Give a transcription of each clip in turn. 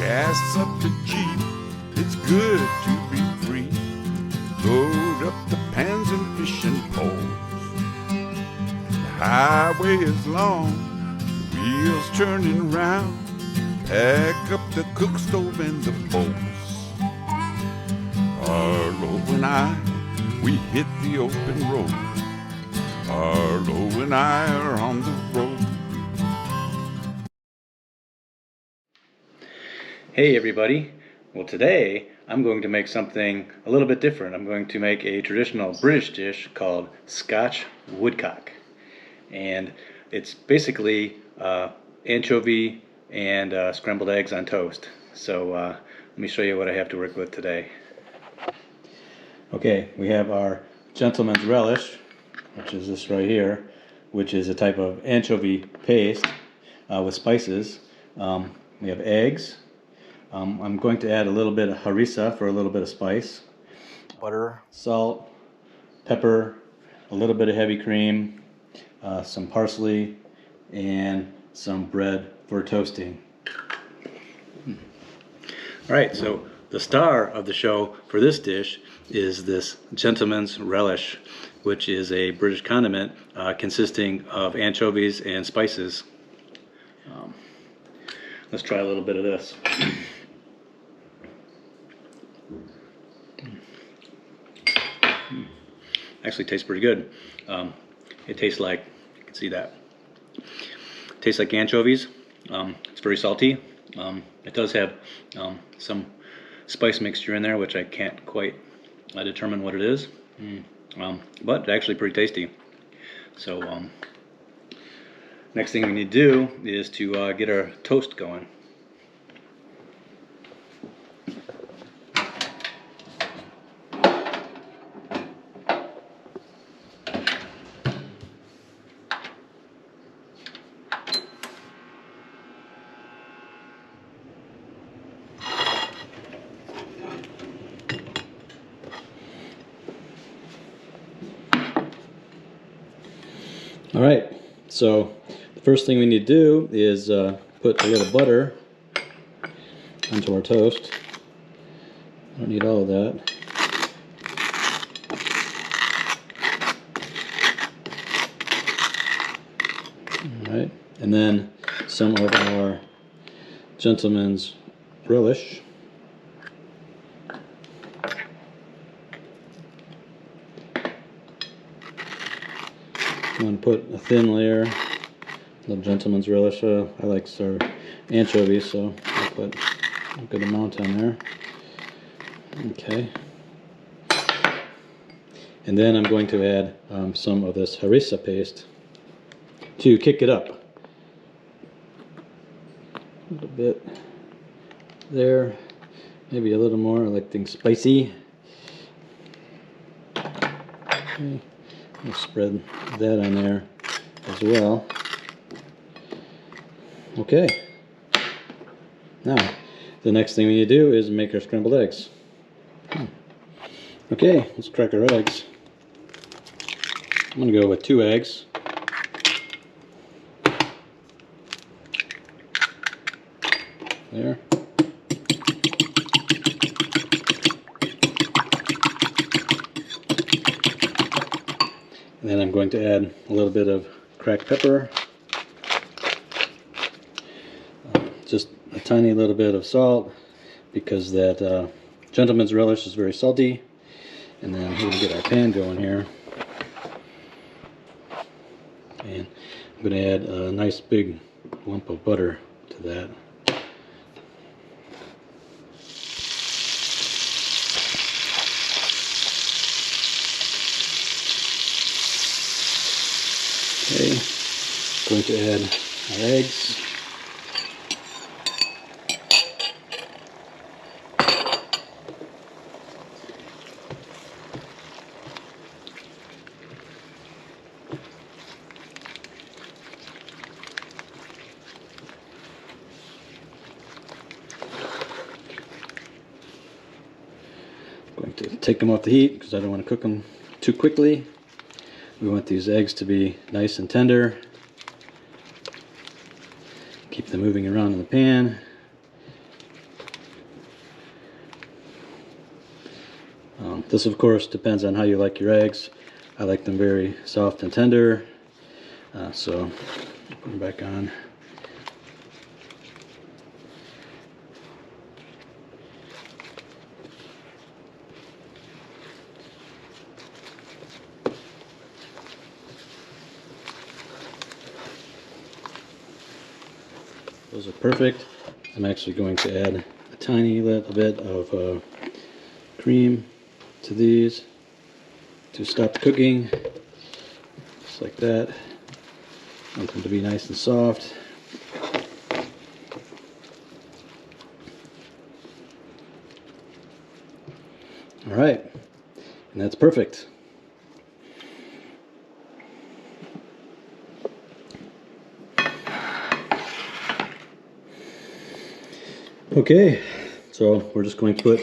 gas up the Jeep, it's good to be free. Load up the pans and fishing poles. The highway is long, the wheels turning round. Pack up the cook stove and the bowls. Arlo and I, we hit the open road. Arlo and I are on the road. Hey everybody, well today I'm going to make something a little bit different. I'm going to make a traditional British dish called Scotch Woodcock, and it's basically anchovy and scrambled eggs on toast. So let me show you what I have to work with today. Okay, we have our gentleman's relish, which is this right here, which is a type of anchovy paste with spices. We have eggs. I'm going to add a little bit of harissa for a little bit of spice. Butter, salt, pepper, a little bit of heavy cream, some parsley, and some bread for toasting. Alright, so the star of the show for this dish is this gentleman's relish, which is a British condiment consisting of anchovies and spices. Let's try a little bit of this. Actually tastes pretty good. It tastes like, you can see that, it tastes like anchovies. It's very salty. It does have some spice mixture in there, which I can't quite determine what it is, but it's actually pretty tasty. So next thing we need to do is to get our toast going. Alright, so the first thing we need to do is put a little butter onto our toast. Don't need all of that. Alright, and then some of our gentleman's relish. I'm going to put a thin layer of gentleman's relish. I like our anchovies, so I'll put a good amount on there. Okay. And then I'm going to add some of this harissa paste to kick it up. A little bit there, maybe a little more. I like things spicy. Okay. We'll spread that on there as well. Okay. Now, the next thing we need to do is make our scrambled eggs. Okay, let's crack our eggs. I'm going to go with 2 eggs. There. And then I'm going to add a little bit of cracked pepper, just a tiny little bit of salt, because that gentleman's relish is very salty. And then we're going to get our pan going here. And I'm going to add a nice big lump of butter to that. Okay, going to add our eggs. Going to take them off the heat because I don't want to cook them too quickly. We want these eggs to be nice and tender. Keep them moving around in the pan. This, of course, depends on how you like your eggs. I like them very soft and tender. So, put them back on. Those are perfect. I'm actually going to add a tiny little bit of cream to these to stop the cooking, just like that. I want them to be nice and soft. All right, and that's perfect. Okay, so we're just going to put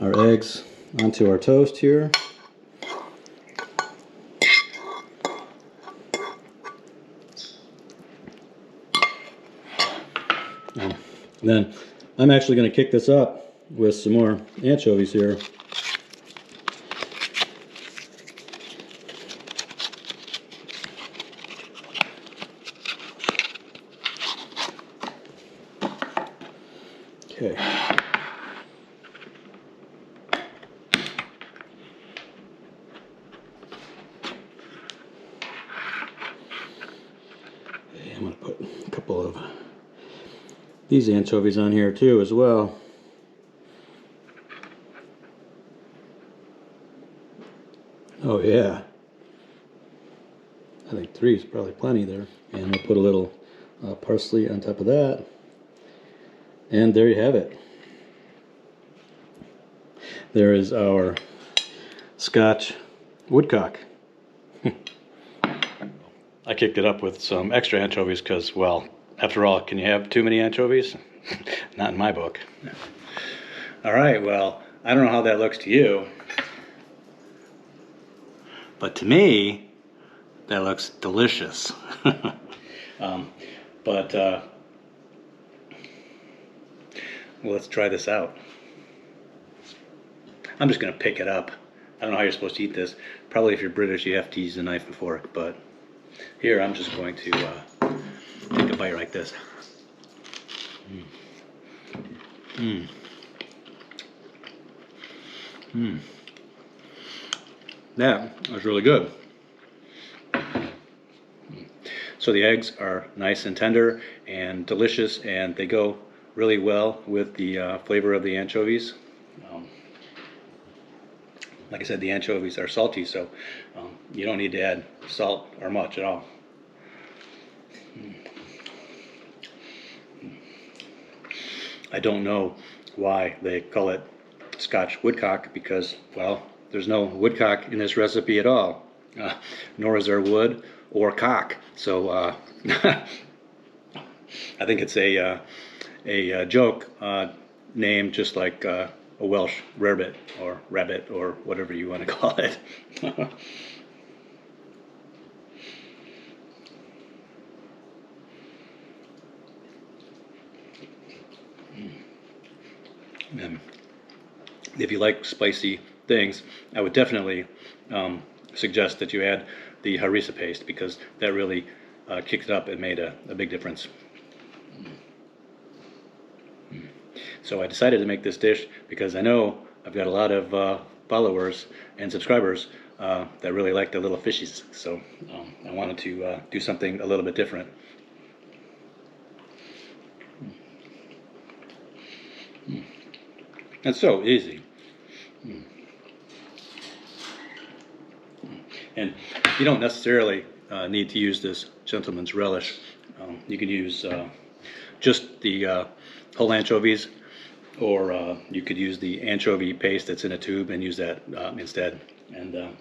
our eggs onto our toast here. And then I'm actually going to kick this up with some more anchovies here. Okay. I'm going to put a couple of these anchovies on here too as well. Oh yeah. I think 3 is probably plenty there. And we'll put a little parsley on top of that. And there you have it. There is our Scotch Woodcock. I kicked it up with some extra anchovies because, well, after all, can you have too many anchovies? Not in my book. All right, well, I don't know how that looks to you, but to me, that looks delicious. Well, let's try this out. I'm just going to pick it up. I don't know how you're supposed to eat this. Probably if you're British, you have to use a knife and fork, but here I'm just going to take a bite like this. That was really good. So the eggs are nice and tender and delicious, and they go really well with the flavor of the anchovies. Like I said, the anchovies are salty, so you don't need to add salt or much at all. I don't know why they call it Scotch Woodcock because, well, there's no woodcock in this recipe at all, nor is there wood or cock. So I think it's a joke name, just like a Welsh rarebit or whatever you want to call it. And if you like spicy things, I would definitely suggest that you add the harissa paste because that really kicked it up and made a big difference. So I decided to make this dish because I know I've got a lot of followers and subscribers that really like the little fishies. So I wanted to do something a little bit different. It's so easy. And you don't necessarily need to use this gentleman's relish. You can use just the whole anchovies, or you could use the anchovy paste that's in a tube and use that instead, and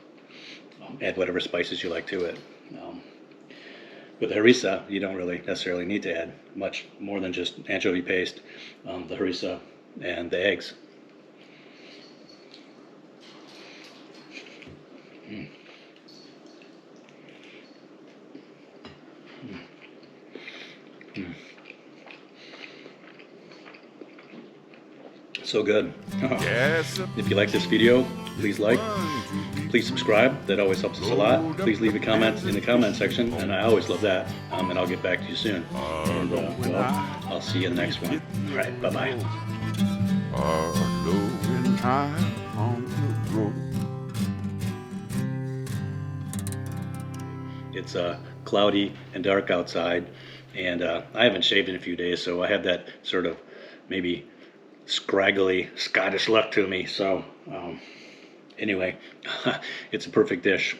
add whatever spices you like to it. With harissa, you don't really necessarily need to add much more than just anchovy paste, the harissa, and the eggs. So good. Yes. If you like this video, please like, please subscribe. That always helps us a lot. Please leave a comment in the comment section, and I always love that. And I'll get back to you soon. And well, I'll see you in the next one. All right, bye-bye. Arlo and I on the road. It's cloudy and dark outside, and I haven't shaved in a few days, so I have that sort of maybe scraggly Scottish look to me. So anyway, it's a perfect dish.